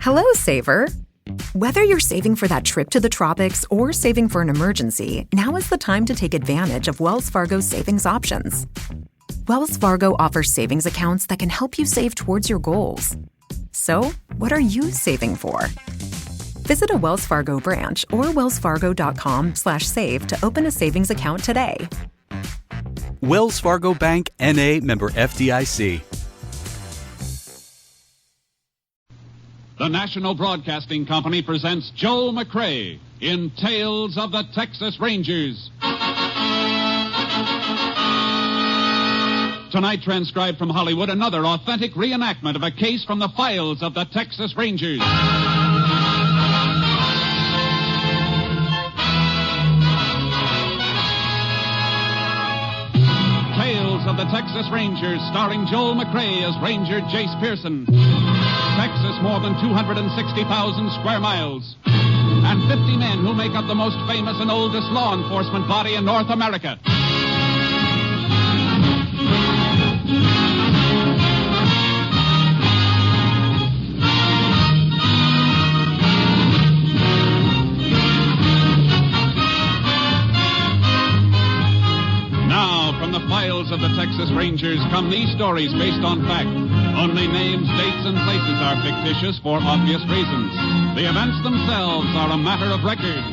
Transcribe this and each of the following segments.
Hello, saver. Whether you're saving for that trip to the tropics or saving for an emergency, now is the time to take advantage of Wells Fargo's savings options. Wells Fargo offers savings accounts that can help you save towards your goals. So, what are you saving for? Visit a Wells Fargo branch or wellsfargo.com/save to open a savings account today. Wells Fargo Bank, N.A., member FDIC. The National Broadcasting Company presents Joel McCrea in Tales of the Texas Rangers. Tonight, transcribed from Hollywood, another authentic reenactment of a case from the files of the Texas Rangers. Tales of the Texas Rangers, starring Joel McCrea as Ranger Jace Pearson. Texas, more than 260,000 square miles. And 50 men who make up the most famous and oldest law enforcement body in North America. Now, from the files of the Texas Rangers come these stories based on fact. Only names, dates, and places are fictitious for obvious reasons. The events themselves are a matter of record.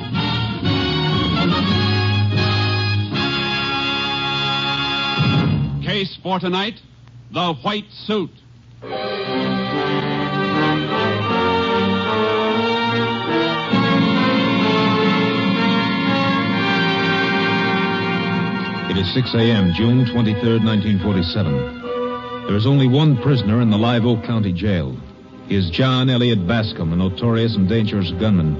Case for tonight, the White Suit. It is 6 a.m., June 23rd, 1947. There is only one prisoner in the Live Oak County Jail. He is John Elliott Bascom, a notorious and dangerous gunman.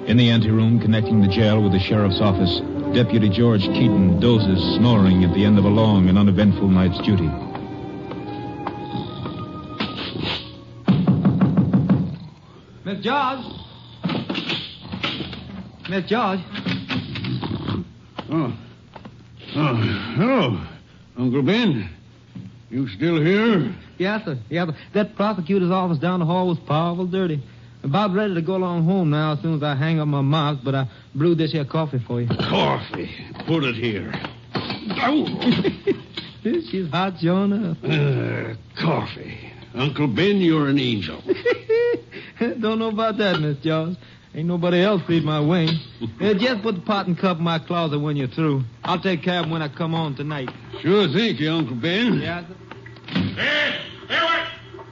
In the anteroom connecting the jail with the sheriff's office, Deputy George Keaton dozes, snoring at the end of a long and uneventful night's duty. Miss George? Miss George? Oh, hello, Uncle Ben. You still here? Yes, sir. Yeah, but that prosecutor's office down the hall was powerful dirty. I'm about ready to go along home now as soon as I hang up my mask, but I brewed this here coffee for you. Coffee. Put it here. Oh. She's hot, sure enough. Coffee. Uncle Ben, you're an angel. Don't know about that, Miss George. Ain't nobody else feed my wings. Just put the pot and cup in my closet when you're through. I'll take care of them when I come on tonight. Sure, thank you, Uncle Ben. Yeah, sir. Hey, what?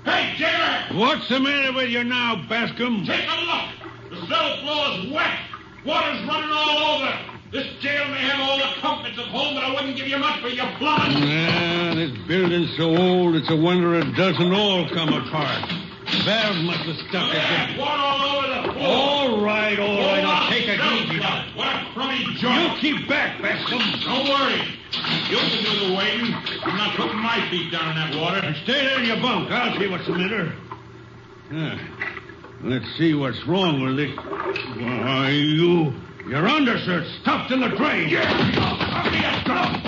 Hey, jailer! What's the matter with you now, Bascom? Take a look. The cell floor's wet. Water's running all over. This jail may have all the comforts of home, but I wouldn't give you much for your blood. This building's so old, it's a wonder it doesn't all come apart. Valve must have stuck it. Water all over the floor. All right. Now take it easy. What a crummy joint. You keep back, Bascom. Don't worry. You can do the wading. I'm not putting my feet down in that water. Stay there in your bunk. I'll see what's the matter. Let's see what's wrong with it. Why, your undershirt's stuffed in the drain. Give me a gun.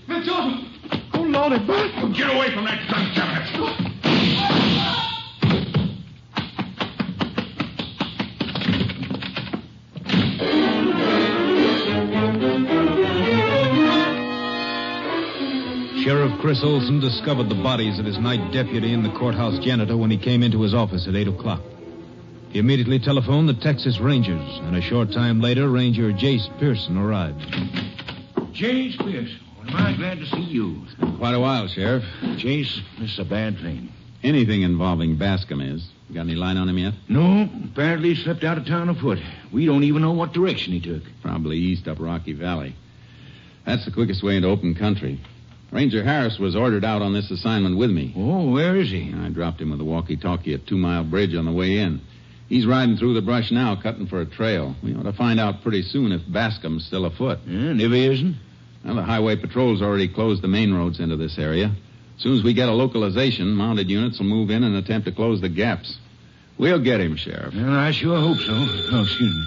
Miss George! Oh, Lordy, Bascom! Get away from that gun cabinet. Sheriff Chris Olson discovered the bodies of his night deputy and the courthouse janitor when he came into his office at 8 o'clock. He immediately telephoned the Texas Rangers, and a short time later, Ranger Jace Pearson arrived. Jace Pearson, am I glad to see you? It's been quite a while, Sheriff. Jace, this is a bad thing. Anything involving Bascom is. You got any line on him yet? No, apparently he slipped out of town afoot. We don't even know what direction he took. Probably east up Rocky Valley. That's the quickest way into open country. Ranger Harris was ordered out on this assignment with me. Oh, where is he? I dropped him with a walkie-talkie at 2 Mile Bridge on the way in. He's riding through the brush now, cutting for a trail. We ought to find out pretty soon if Bascom's still afoot. And if he isn't? Well, the highway patrol's already closed the main roads into this area. As soon as we get a localization, mounted units will move in and attempt to close the gaps. We'll get him, Sheriff. Well, I sure hope so. Oh, excuse me.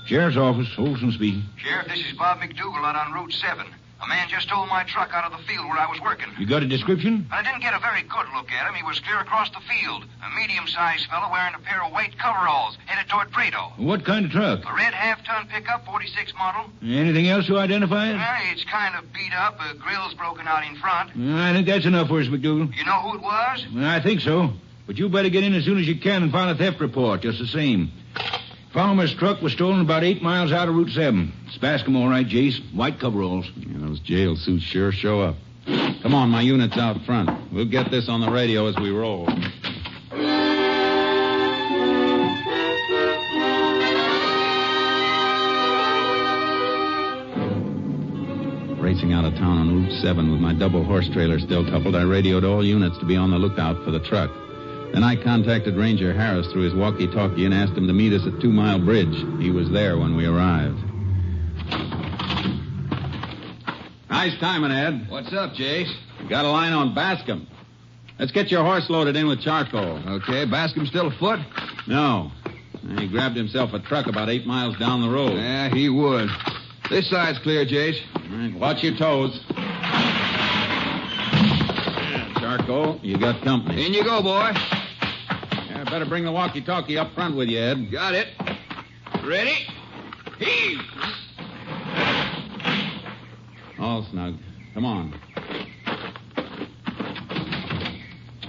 Sheriff's office, Olson speaking. Sheriff, this is Bob McDougal out on Route 7. A man just stole my truck out of the field where I was working. You got a description? I didn't get a very good look at him. He was clear across the field. A medium-sized fellow wearing a pair of white coveralls, headed toward Prado. What kind of truck? A red half-ton pickup, 46 model. Anything else to identify it? It's kind of beat up. A grill's broken out in front. I think that's enough for us, McDougal. You know who it was? I think so. But you better get in as soon as you can and file a theft report, just the same. Farmer's truck was stolen about 8 miles out of Route 7. It's Bascom, all right, Jace. White coveralls. Yeah, those jail suits sure show up. Come on, my unit's out front. We'll get this on the radio as we roll. Racing out of town on Route 7 with my double horse trailer still coupled, I radioed all units to be on the lookout for the truck. Then I contacted Ranger Harris through his walkie-talkie and asked him to meet us at 2 Mile Bridge. He was there when we arrived. Nice timing, Ed. What's up, Jace? Got a line on Bascom. Let's get your horse loaded in with charcoal. Okay, Bascom still afoot? No. He grabbed himself a truck about 8 miles down the road. Yeah, he would. This side's clear, Jace. All right, watch your toes. Charcoal, you got company. In you go, boy. Yeah, better bring the walkie-talkie up front with you, Ed. Got it. Ready? Heave! All snug. Come on.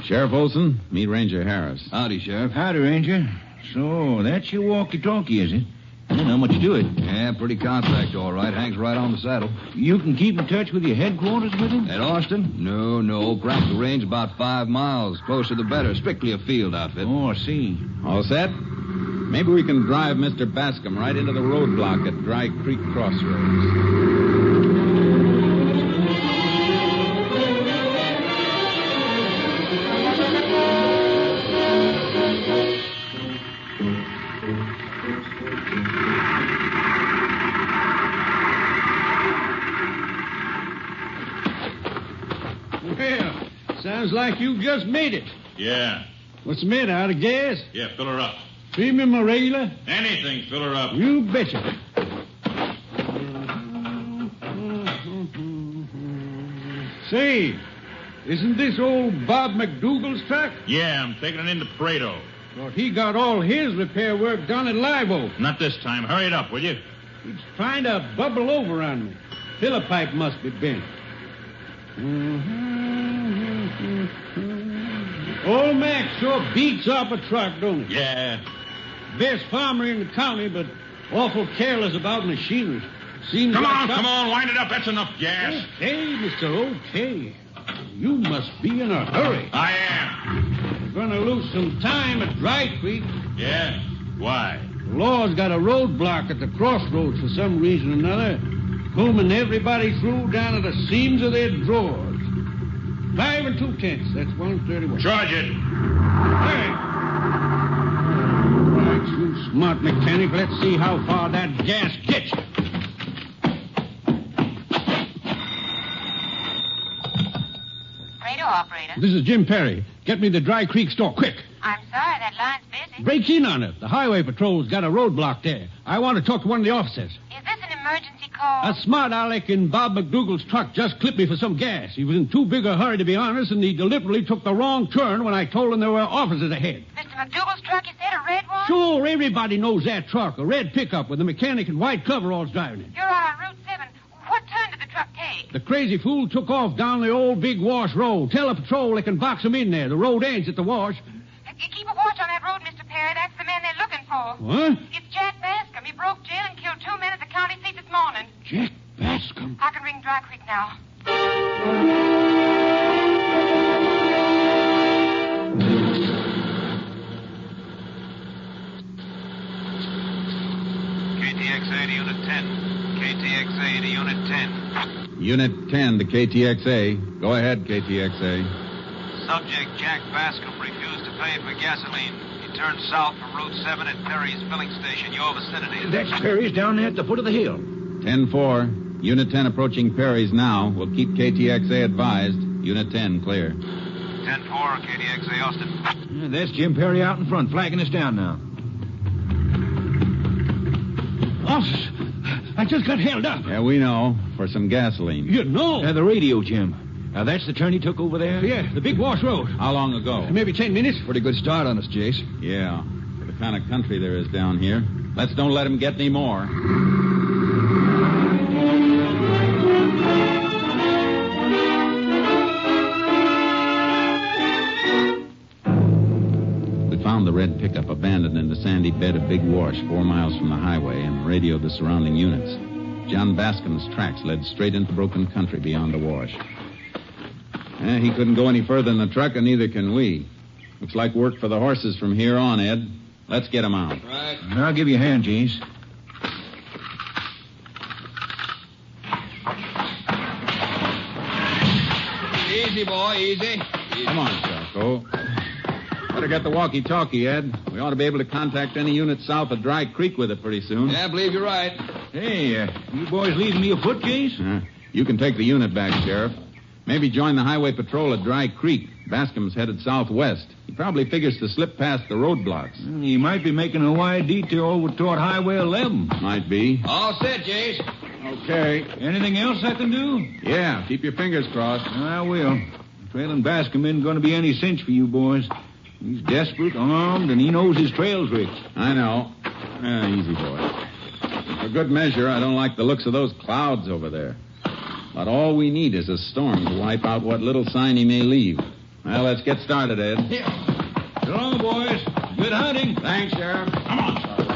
Sheriff Olson, meet Ranger Harris. Howdy, Sheriff. Howdy, Ranger. So, that's your walkie-talkie, is it? Well, how much to it? Yeah, pretty contract, all right. Hangs right on the saddle. You can keep in touch with your headquarters with him? At Austin? No. Practical range about 5 miles. Closer the better. Strictly a field outfit. Oh, I see. All set? Maybe we can drive Mr. Bascom right into the roadblock at Dry Creek Crossroads. Well, sounds like you just made it. Yeah. What's the matter, out of gas? Yeah, fill her up. Premium or regular? Anything, fill her up. You betcha. Say, isn't this old Bob McDougal's truck? Yeah, I'm taking it into Prado. Thought he got all his repair work done at Live Oak. Not this time. Hurry it up, will you? He's trying to bubble over on me. Filler pipe must be bent. Old Mac sure beats up a truck, don't he? Yeah. Best farmer in the county, but awful careless about machinery. Seems Come like on, wind it up. That's enough gas. Okay, Mr. Okay. You must be in a hurry. I am. You're gonna lose some time at Dry Creek. Yeah? Why? The law's got a roadblock at the crossroads for some reason or another, combing everybody through down to the seams of their drawers. 5 2/10. That's 131. Charge it. Hey. Right, you smart mechanic. Let's see how far that gas gets you. Prado operator. This is Jim Perry. Get me the Dry Creek store, quick. I'm sorry, that line's busy. Break in on it. The highway patrol's got a roadblock there. I want to talk to one of the officers. Is this an emergency call? A smart aleck in Bob McDougal's truck just clipped me for some gas. He was in too big a hurry, to be honest, and he deliberately took the wrong turn when I told him there were officers ahead. Mr. McDougal's truck, you said, a red one? Sure, everybody knows that truck. A red pickup with a mechanic in white coveralls driving it. You're out on Route 7. What turn did the truck take? The crazy fool took off down the old Big Wash Road. Tell the patrol they can box him in there. The road ends at the wash. Keep a watch on that road, Mr. Perry. That's the man they're looking for. What? It's Jack Bascom. He broke jail and killed 2 men at the county seat this morning. Jack Bascom? I can ring Dry Creek now. KTXA to Unit 10. KTXA to Unit 10. Unit 10 to KTXA. Go ahead, KTXA. Subject Jack Bascom refused to pay for gasoline. He turned south from Route 7 at Perry's filling station, your vicinity. That's Perry's down there at the foot of the hill. 10-4. Unit 10 approaching Perry's now. We'll keep KTXA advised. Unit 10 clear. 10-4, KTXA Austin. That's Jim Perry out in front, flagging us down now. Officers! I just got held up. Yeah, we know. For some gasoline. You know? The radio, Jim. Now, that's the turn he took over there? Yeah, the Big Wash Road. How long ago? Maybe 10 minutes. Pretty good start on us, Jace. Yeah, for the kind of country there is down here. Let's don't let him get any more. Found the red pickup abandoned in the sandy bed of Big Wash 4 miles from the highway and radioed the surrounding units. John Bascom's tracks led straight into broken country beyond the wash. He couldn't go any further in the truck, and neither can we. Looks like work for the horses from here on, Ed. Let's get 'em out. Right. I'll give you a hand, Jace. Easy, boy, easy. Come on, Charco. Better get the walkie-talkie, Ed. We ought to be able to contact any unit south of Dry Creek with it pretty soon. Yeah, I believe you're right. Hey, you boys leaving me afoot, Jace? You can take the unit back, Sheriff. Maybe join the highway patrol at Dry Creek. Bascom's headed southwest. He probably figures to slip past the roadblocks. He might be making a wide detour over toward Highway 11. Might be. All set, Jace. Okay. Anything else I can do? Yeah, keep your fingers crossed. I will. Trailing Bascom isn't going to be any cinch for you boys. He's desperate, armed, and he knows his trail tricks. I know. Easy, boy. For good measure, I don't like the looks of those clouds over there. But all we need is a storm to wipe out what little sign he may leave. Well, let's get started, Ed. Yeah. So long, boys. Good hunting. Thanks, Sheriff. Come on, Charlie.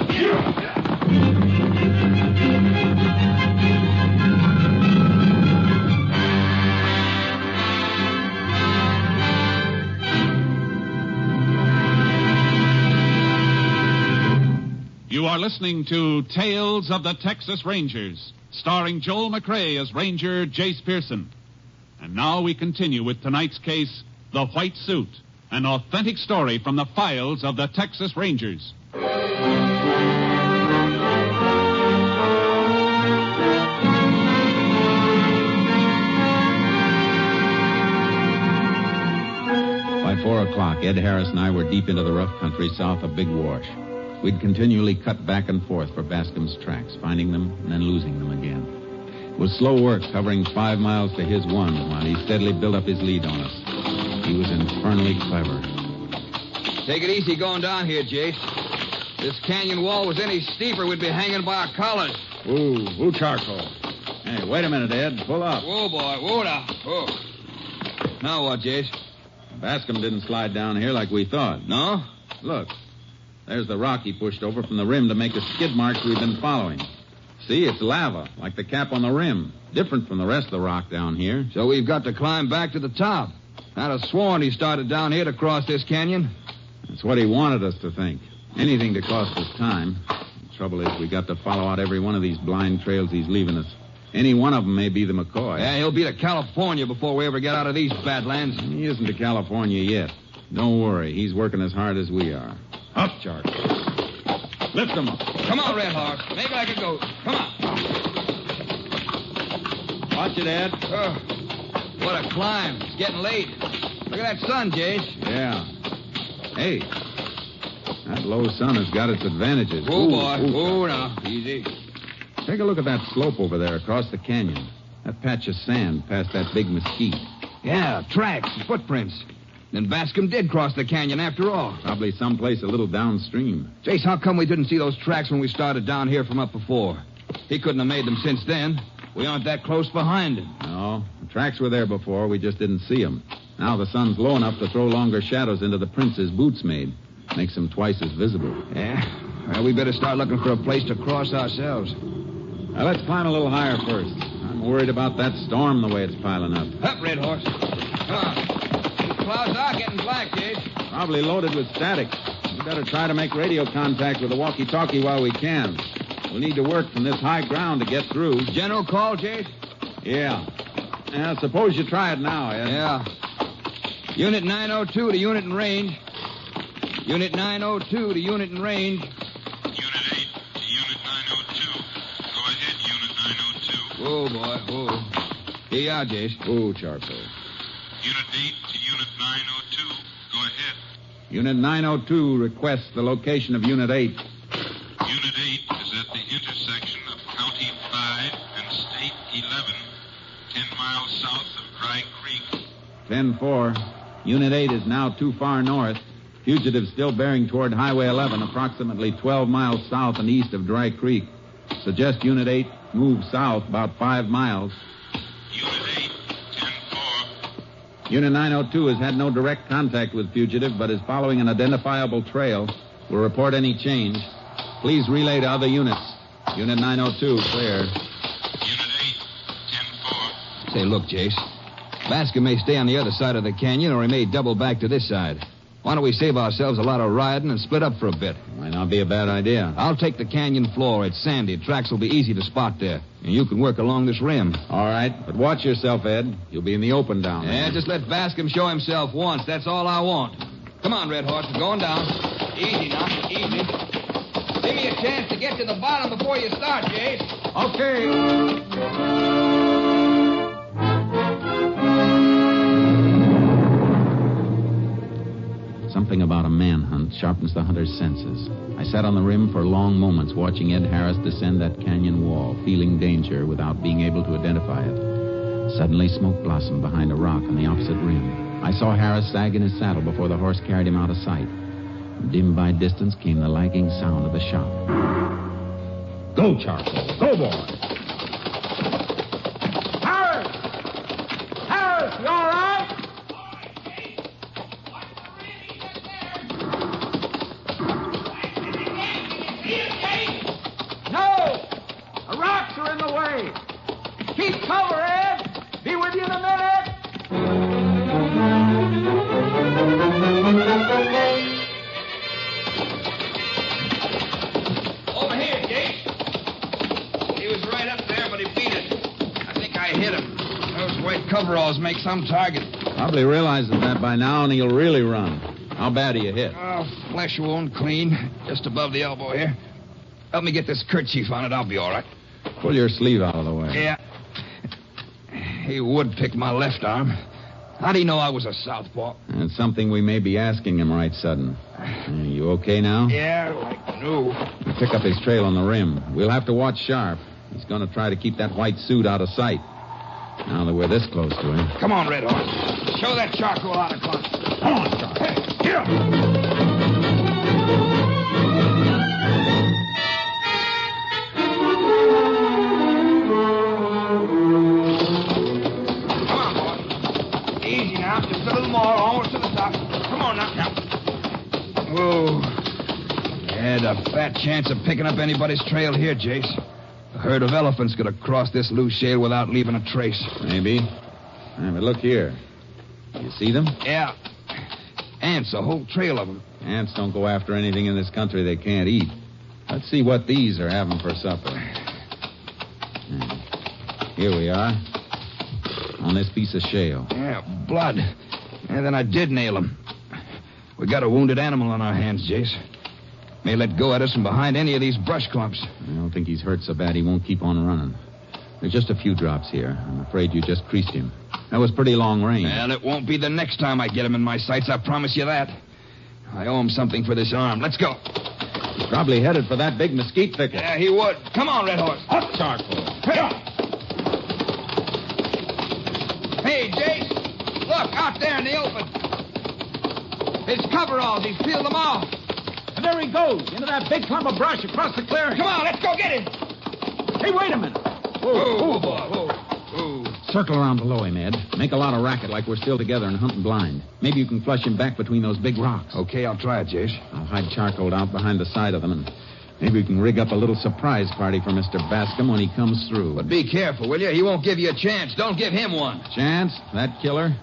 You are listening to Tales of the Texas Rangers, starring Joel McRae as Ranger Jace Pearson. And now we continue with tonight's case, The White Suit, an authentic story from the files of the Texas Rangers. By 4 o'clock, Ed Harris and I were deep into the rough country south of Big Wash. We'd continually cut back and forth for Bascom's tracks, finding them and then losing them again. It was slow work, covering 5 miles to his 1, while he steadily built up his lead on us. He was infernally clever. Take it easy going down here, Jace. This canyon wall was any steeper, we'd be hanging by our collars. Ooh, charcoal. Hey, wait a minute, Ed. Pull up. Whoa, boy. Whoa, now. Whoa. Now what, Jace? Bascom didn't slide down here like we thought. No? Look. There's the rock he pushed over from the rim to make the skid marks we've been following. See, it's lava, like the cap on the rim. Different from the rest of the rock down here. So we've got to climb back to the top. I'd have sworn he started down here to cross this canyon. That's what he wanted us to think. Anything to cost us time. The trouble is we got to follow out every one of these blind trails he's leaving us. Any one of them may be the McCoy. Yeah, he'll be to California before we ever get out of these badlands. He isn't to California yet. Don't worry. He's working as hard as we are. Up, Charlie. Lift him up. Come on, Red Horse. Make like it goes. Come on. Watch it, Ed. What a climb. It's getting late. Look at that sun, Jace. Yeah. Hey, that low sun has got its advantages. Whoa, boy. Whoa, now. Easy. Take a look at that slope over there across the canyon. That patch of sand past that big mesquite. Yeah, tracks, footprints. Then Bascom did cross the canyon after all. Probably someplace a little downstream. Jace, how come we didn't see those tracks when we started down here from up before? He couldn't have made them since then. We aren't that close behind him. No, the tracks were there before. We just didn't see them. Now the sun's low enough to throw longer shadows into the prints his boots made. Makes them twice as visible. Yeah? Well, we better start looking for a place to cross ourselves. Now, let's climb a little higher first. I'm worried about that storm the way it's piling up. Up, Red Horse. Come on. Clouds are getting black, Jace. Probably loaded with static. We better try to make radio contact with the walkie-talkie while we can. We'll need to work from this high ground to get through. General call, Jace? Yeah. Suppose you try it now, Ed. Yeah. Unit 902 to unit in range. Unit 902 to unit in range. Unit 8 to Unit 902. Go ahead, Unit 902. Whoa, boy, whoa. Here you are, Jace. Whoa, Charcoal. Unit 8 to Unit 902. Go ahead. Unit 902 requests the location of Unit 8. Unit 8 is at the intersection of County 55 and State 11, 10 miles south of Dry Creek. 10-4. Unit 8 is now too far north. Fugitive still bearing toward Highway 11, approximately 12 miles south and east of Dry Creek. Suggest Unit 8 move south about 5 miles. Unit 8, 10-4. Unit 902 has had no direct contact with Fugitive, but is following an identifiable trail. Will report any change. Please relay to other units. Unit 902, clear. Unit 8, 10-4. Say, look, Jace. Bascom may stay on the other side of the canyon, or he may double back to this side. Why don't we save ourselves a lot of riding and split up for a bit? Might not be a bad idea. I'll take the canyon floor. It's sandy. Tracks will be easy to spot there. And you can work along this rim. All right, but watch yourself, Ed. You'll be in the open down there. Yeah, just let Bascom show himself once. That's all I want. Come on, Red Horse. We're going down. Easy now. Easy. Give me a chance to get to the bottom before you start, Jace. Okay. Something about a manhunt sharpens the hunter's senses. I sat on the rim for long moments watching Ed Harris descend that canyon wall, feeling danger without being able to identify it. Suddenly, smoke blossomed behind a rock on the opposite rim. I saw Harris sag in his saddle before the horse carried him out of sight. Dim by distance came the lagging sound of a shot. Go, Charcoal. Go, boy. Harris! Harris, you all right? No! The rocks are in the way. Keep cover, Ed. Be with you in a minute. Over here, Jake. He was right up there, but he beat it. I think I hit him. Those white coveralls make some target. Probably realizes that by now, and he'll really run. How bad are you hit? Oh, flesh wound, clean. Just above the elbow here. Help me get this kerchief on it. I'll be all right. Pull your sleeve out of the way. Yeah. He would pick my left arm. How'd he know I was a southpaw? It's something we may be asking him right sudden. You okay now? Yeah, like new. We pick up his trail on the rim. We'll have to watch sharp. He's going to try to keep that white suit out of sight. Now that we're this close to him. Come on, Red Horse. Show that charcoal how to climb. Come on, Charlie. Hey, get up. Just a little more, almost to the top. Come on now. Whoa. Had a fat chance of picking up anybody's trail here, Jace. A herd of elephants could have crossed this loose shale without leaving a trace. Maybe. Yeah, but look here. You see them? Yeah. Ants, a whole trail of them. Ants don't go after anything in this country they can't eat. Let's see what these are having for supper. Here we are. On this piece of shale. Yeah, blood. And then I did nail him. We got a wounded animal on our hands, Jace. May let go at us from behind any of these brush clumps. I don't think he's hurt so bad he won't keep on running. There's just a few drops here. I'm afraid you just creased him. That was pretty long range. Well, it won't be the next time I get him in my sights, I promise you that. I owe him something for this arm. Let's go. He's probably headed for that big mesquite thicket. Yeah, he would. Come on, Red Horse. Up, Charcoal. Hey, Jace. Look, out there in the open. His coveralls. He's peeled them off. And there he goes, into that big clump of brush across the clearing. Come on, let's go get him. Hey, wait a minute. Whoa, boy. Whoa. Circle around below him, Ed. Make a lot of racket like we're still together and hunting blind. Maybe you can flush him back between those big rocks. Okay, I'll try it, Jace. I'll hide Charcoal out behind the side of them, and maybe we can rig up a little surprise party for Mr. Bascom when he comes through. But be careful, will you? He won't give you a chance. Don't give him one. Chance? That killer?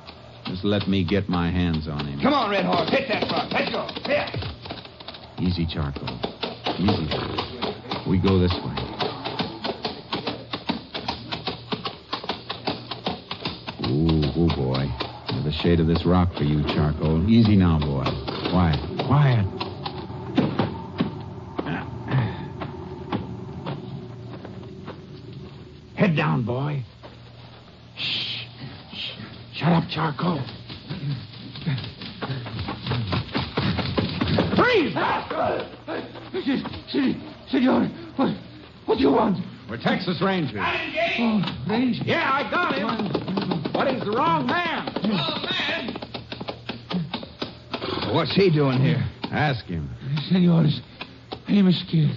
Just let me get my hands on him. Come on, Red Horse. Hit that rock. Let's go. Here. Easy, Charcoal. Easy. We go this way. Ooh, boy. There's the shade of this rock for you, Charcoal. Easy now, boy. Quiet. Head down, boy. Shh. Shut up, Charcoal. Freeze! Senor, what do you want? We're Texas Rangers. Oh, Ranger. Yeah, I got him. But he's the wrong man. What's he doing here? Ask him. Senores, I am scared.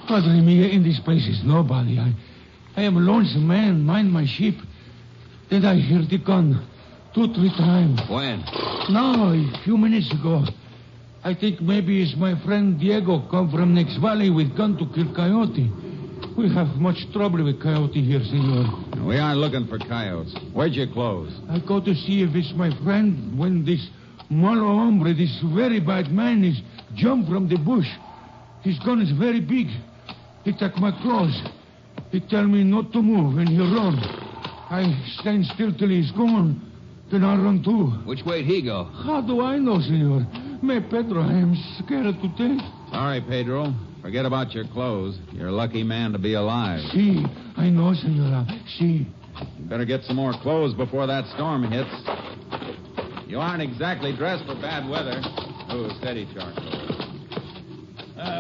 Padre mia, in this place is nobody. I am a lonesome man, mind my sheep. Then I hear the gun 2-3 times. When? Now, a few minutes ago. I think maybe it's my friend Diego come from next valley with gun to kill Coyote. We have much trouble with Coyote here, senor. We aren't looking for coyotes. Where'd your clothes? I go to see if it's my friend when this malo hombre, this very bad man, is jumped from the bush. His gun is very big. He took my clothes. He tell me not to move and he run. I stand still till he's gone. Then I run too. Which way'd he go? How do I know, senor? Me, Pedro, I am scared to death. Sorry, Pedro. Forget about your clothes. You're a lucky man to be alive. Si, I know, senora. Si. You better get some more clothes before that storm hits. You aren't exactly dressed for bad weather. Oh, steady, Charcoal.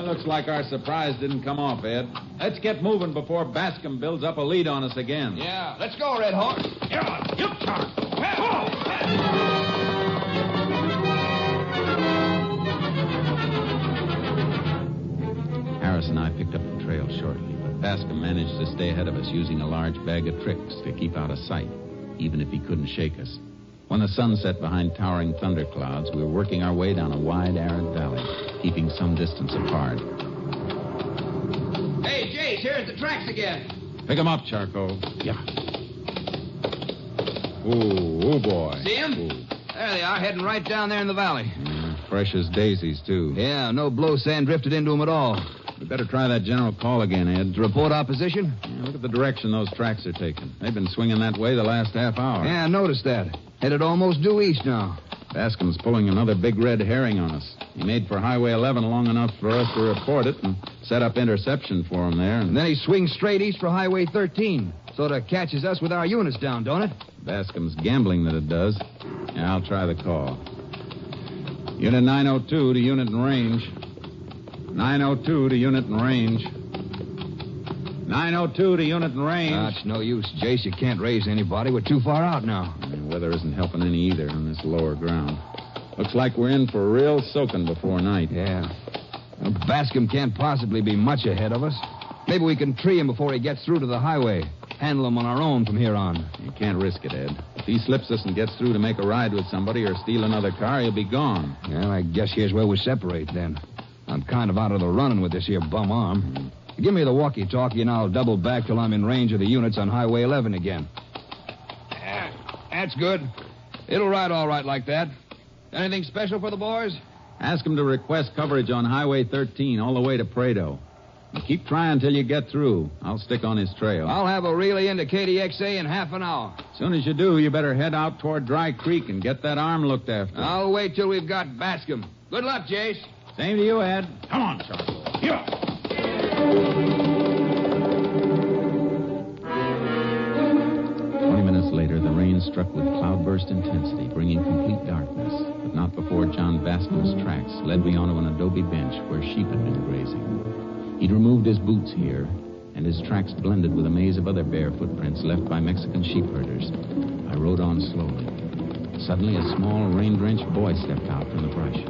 Looks like our surprise didn't come off, Ed. Let's get moving before Bascom builds up a lead on us again. Yeah, let's go, Red Horse. Yeah, you Charcoal. Harris and I picked up the trail shortly, but Bascom managed to stay ahead of us using a large bag of tricks to keep out of sight, even if he couldn't shake us. When the sun set behind towering thunderclouds, we were working our way down a wide, arid valley, keeping some distance apart. Hey, Jace, here's the tracks again. Pick 'em up, Charcoal. Yeah. Ooh, boy. See 'em? Ooh. There they are, heading right down there in the valley. Fresh as daisies, too. Yeah, no blow sand drifted into them at all. We better try that general call again, Ed. To report opposition? Yeah, look at the direction those tracks are taking. They've been swinging that way the last half hour. Yeah, I noticed that. Headed almost due east now. Bascom's pulling another big red herring on us. He made for Highway 11 long enough for us to report it and set up interception for him there. And then he swings straight east for Highway 13. Sort of catches us with our units down, don't it? Bascom's gambling that it does. Yeah, I'll try the call. Unit 902 to unit in range. 902 to unit in range. 902 to unit in range. It's no use, Jace. You can't raise anybody. We're too far out now. The weather isn't helping any either on this lower ground. Looks like we're in for a real soaking before night. Yeah. Well, Bascom can't possibly be much ahead of us. Maybe we can tree him before he gets through to the highway. Handle him on our own from here on. You can't risk it, Ed. If he slips us and gets through to make a ride with somebody or steal another car, he'll be gone. Well, I guess here's where we separate, then. I'm kind of out of the running with this here bum arm. Give me the walkie-talkie, and I'll double back till I'm in range of the units on Highway 11 again. That's good. It'll ride all right like that. Anything special for the boys? Ask him to request coverage on Highway 13 all the way to Prado. And keep trying till you get through. I'll stick on his trail. I'll have a relay into KDXA in half an hour. As soon as you do, you better head out toward Dry Creek and get that arm looked after. I'll wait till we've got Bascom. Good luck, Jace. Same to you, Ed. Come on, Charcoal. Here. 20 minutes later, the rain struck with cloudburst intensity, bringing complete darkness, but not before John Bascom's tracks led me onto an adobe bench where sheep had been grazing. He'd removed his boots here, and his tracks blended with a maze of other bare footprints left by Mexican sheep herders. I rode on slowly. Suddenly, a small, rain-drenched boy stepped out from the brush.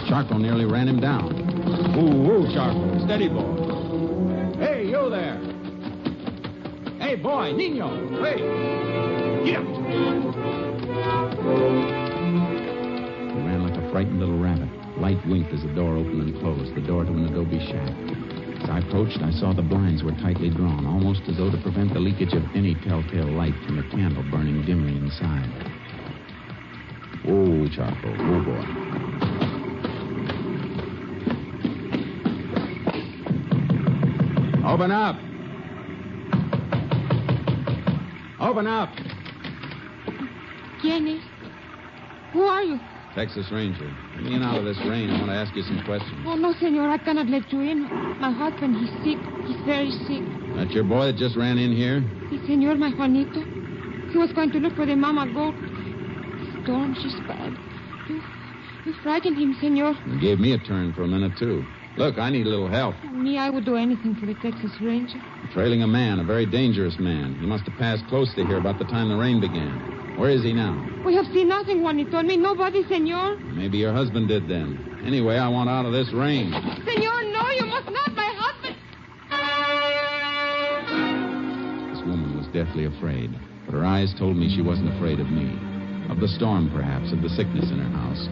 Charcoal nearly ran him down. Ooh, Charcoal. Steady, boy. Hey, you there. Hey, boy, Nino. Hey. Get up. He ran like a frightened little rabbit. Light winked as the door opened and closed, the door to an adobe shack. As I approached, I saw the blinds were tightly drawn, almost as though to prevent the leakage of any telltale light from the candle burning dimly inside. Oh, Charcoal. Oh, boy. Open up. Open up. ¿Quién es? Who are you? Texas Ranger. Let me in out of this rain. I want to ask you some questions. Oh, no, senor. I cannot let you in. My husband, he's sick. He's very sick. That your boy that just ran in here? Si, senor, my Juanito. He was going to look for the mama goat. The storm, she's bad. You frightened him, senor. You gave me a turn for a minute, too. Look, I need a little help. Me, I would do anything for the Texas Ranger. Trailing a man, a very dangerous man. He must have passed close to here about the time the rain began. Where is he now? We have seen nothing, Juanito. Me, nobody, senor. Maybe your husband did then. Anyway, I want out of this rain. Senor, no, you must not. My husband. This woman was deathly afraid, but her eyes told me she wasn't afraid of me. Of the storm, perhaps, of the sickness in her house.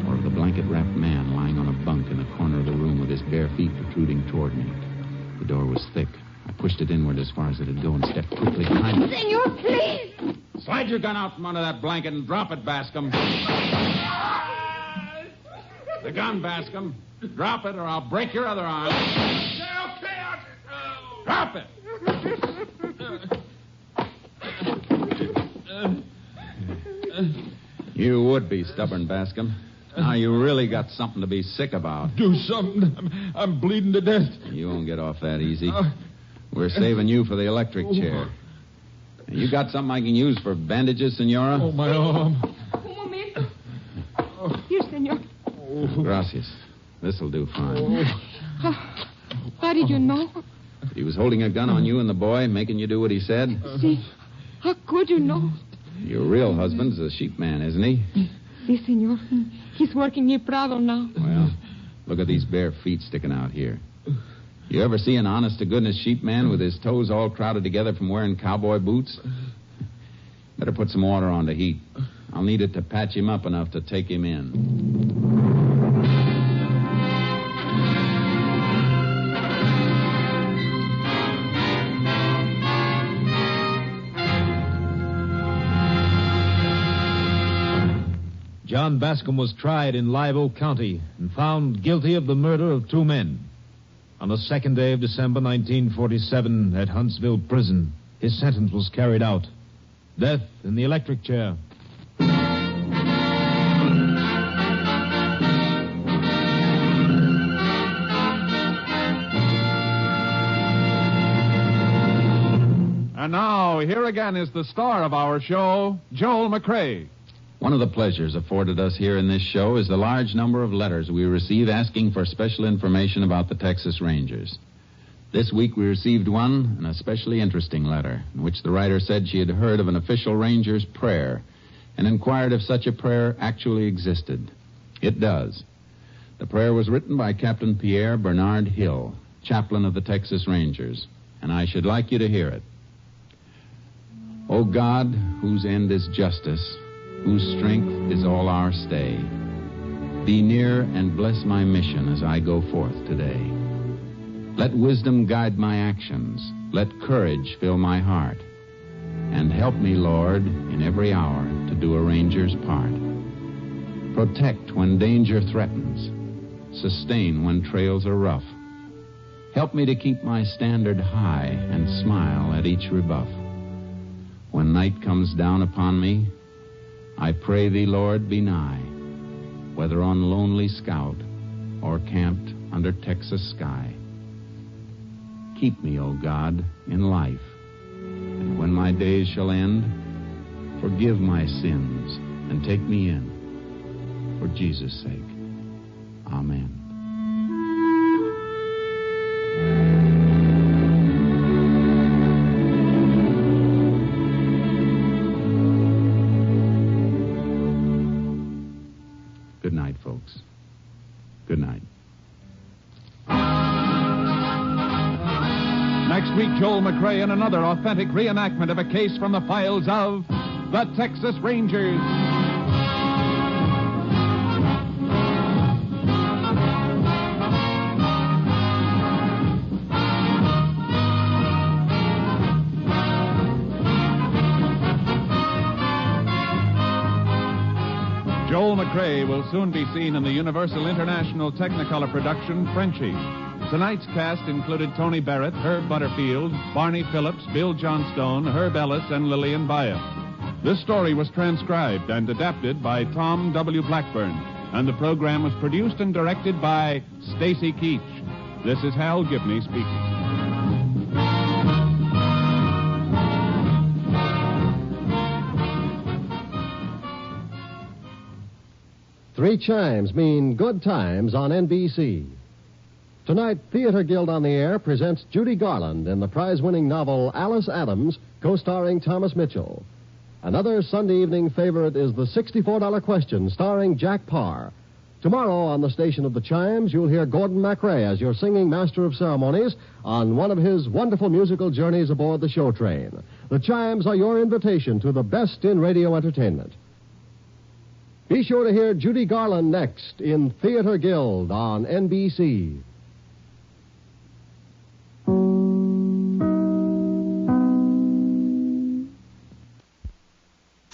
Or of the blanket-wrapped man lying on a bunk in the corner of the room with his bare feet protruding toward me. The door was thick. I pushed it inward as far as it'd go and stepped quickly behind it. Senor, please! Slide your gun out from under that blanket and drop it, Bascom. The gun, Bascom. Drop it or I'll break your other arm. Drop it! You would be stubborn, Bascom. Now you really got something to be sick about. Do something. I'm bleeding to death. You won't get off that easy. We're saving you for the electric chair. You got something I can use for bandages, Senora? Oh, my arm. Un momento. Here, senor. Gracias. This'll do fine. How did you know? He was holding a gun on you and the boy, making you do what he said? See, how could you know? Your real husband's a sheep man, isn't he? Si, senor. He's working near Prado now. Well, look at these bare feet sticking out here. You ever see an honest-to-goodness sheep man with his toes all crowded together from wearing cowboy boots? Better put some water on to heat. I'll need it to patch him up enough to take him in. John Bascom was tried in Live Oak County and found guilty of the murder of 2 men. On the 2nd day of December 1947 at Huntsville Prison, his sentence was carried out. Death in the electric chair. And now, here again is the star of our show, Joel McCrea. One of the pleasures afforded us here in this show is the large number of letters we receive asking for special information about the Texas Rangers. This week we received one, an especially interesting letter, in which the writer said she had heard of an official Ranger's prayer and inquired if such a prayer actually existed. It does. The prayer was written by Captain Pierre Bernard Hill, chaplain of the Texas Rangers, and I should like you to hear it. O God, whose end is justice, whose strength is all our stay, be near and bless my mission as I go forth today. Let wisdom guide my actions. Let courage fill my heart. And help me, Lord, in every hour to do a ranger's part. Protect when danger threatens. Sustain when trails are rough. Help me to keep my standard high and smile at each rebuff. When night comes down upon me, I pray thee, Lord, be nigh, whether on lonely scout or camped under Texas sky. Keep me, O God, in life, and when my days shall end, forgive my sins and take me in, for Jesus' sake. Amen. Good night, folks. Good night. Next week, Joel McCrea in another authentic reenactment of a case from the files of the Texas Rangers. Joel McCrea will soon be seen in the Universal International Technicolor production, Frenchie. Tonight's cast included Tony Barrett, Herb Butterfield, Barney Phillips, Bill Johnstone, Herb Ellis, and Lillian Baya. This story was transcribed and adapted by Tom W. Blackburn, and the program was produced and directed by Stacy Keach. This is Hal Gibney speaking. Three chimes mean good times on NBC. Tonight, Theater Guild on the Air presents Judy Garland in the prize-winning novel Alice Adams, co-starring Thomas Mitchell. Another Sunday evening favorite is the $64 Question, starring Jack Parr. Tomorrow on the station of the Chimes, you'll hear Gordon MacRae as your singing master of ceremonies on one of his wonderful musical journeys aboard the show train. The Chimes are your invitation to the best in radio entertainment. Be sure to hear Judy Garland next in Theater Guild on NBC.